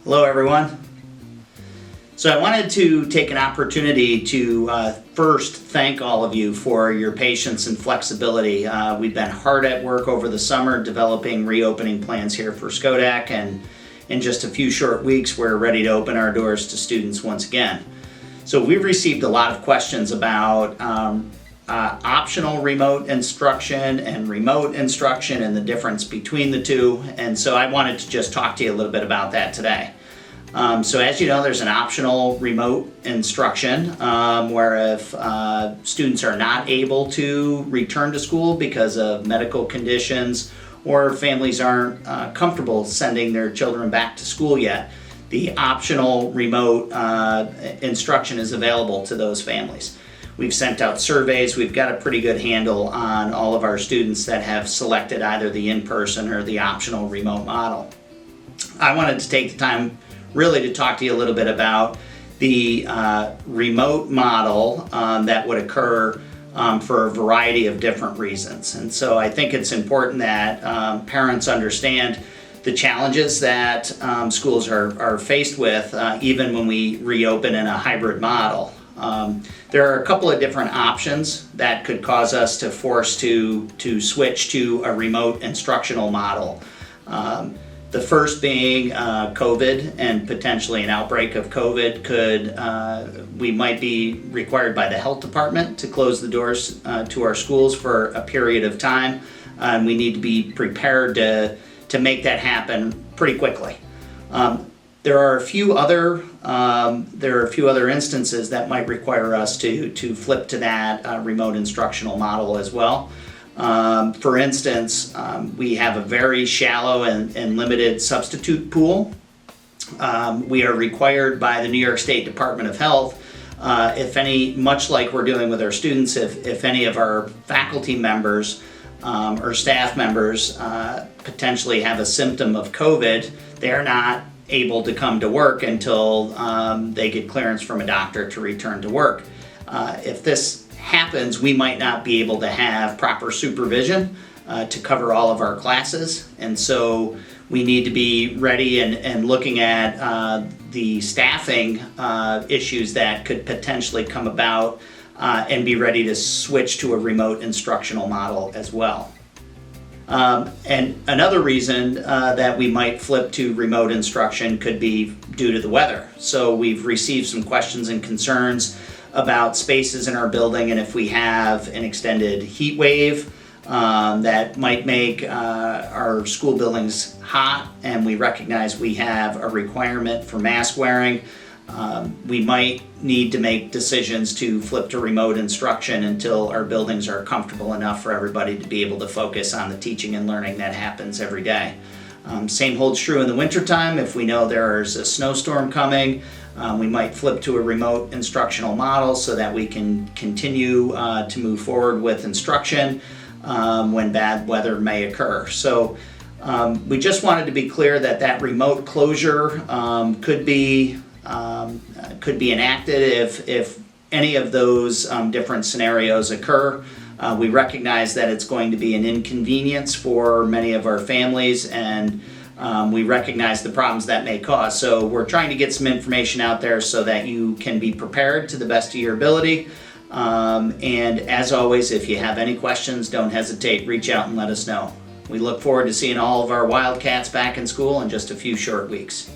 Hello everyone. So I wanted to take an opportunity to first thank all of you for your patience and flexibility. We've been hard at work over the summer developing reopening plans here for Skodak, and in just a few short weeks we're ready to open our doors to students once again. So we've received a lot of questions about optional remote instruction and remote instruction and the difference between the two, and so I wanted to just talk to you a little bit about that today. So as you know, there's an optional remote instruction where if students are not able to return to school because of medical conditions or families aren't comfortable sending their children back to school yet, the optional remote instruction is available to those families. We've sent out surveys. We've got a pretty good handle on all of our students that have selected either the in-person or the optional remote model. I wanted to take the time really to talk to you a little bit about the remote model that would occur for a variety of different reasons. And so I think it's important that parents understand the challenges that schools are faced with even when we reopen in a hybrid model. There are a couple of different options that could cause us to force to switch to a remote instructional model. The first being COVID, and potentially an outbreak of COVID we might be required by the health department to close the doors to our schools for a period of time. We need to be prepared to make that happen pretty quickly. There are a few other instances that might require us to flip to that remote instructional model as well. For instance, we have a very shallow and limited substitute pool. We are required by the New York State Department of Health, much like we're doing with our students, if any of our faculty members or staff members potentially have a symptom of COVID, they are not able to come to work until they get clearance from a doctor to return to work. If this happens, we might not be able to have proper supervision to cover all of our classes, and so we need to be ready and looking at the staffing issues that could potentially come about and be ready to switch to a remote instructional model as well. And another reason that we might flip to remote instruction could be due to the weather. So we've received some questions and concerns about spaces in our building, and if we have an extended heat wave that might make our school buildings hot, and we recognize we have a requirement for mask wearing, we might need to make decisions to flip to remote instruction until our buildings are comfortable enough for everybody to be able to focus on the teaching and learning that happens every day. Same holds true in the wintertime. If we know there's a snowstorm coming, we might flip to a remote instructional model so that we can continue to move forward with instruction when bad weather may occur. So we just wanted to be clear that remote closure could be enacted if any of those different scenarios occur. We recognize that it's going to be an inconvenience for many of our families, and we recognize the problems that may cause. So we're trying to get some information out there so that you can be prepared to the best of your ability. And as always, if you have any questions, don't hesitate, reach out and let us know. We look forward to seeing all of our Wildcats back in school in just a few short weeks.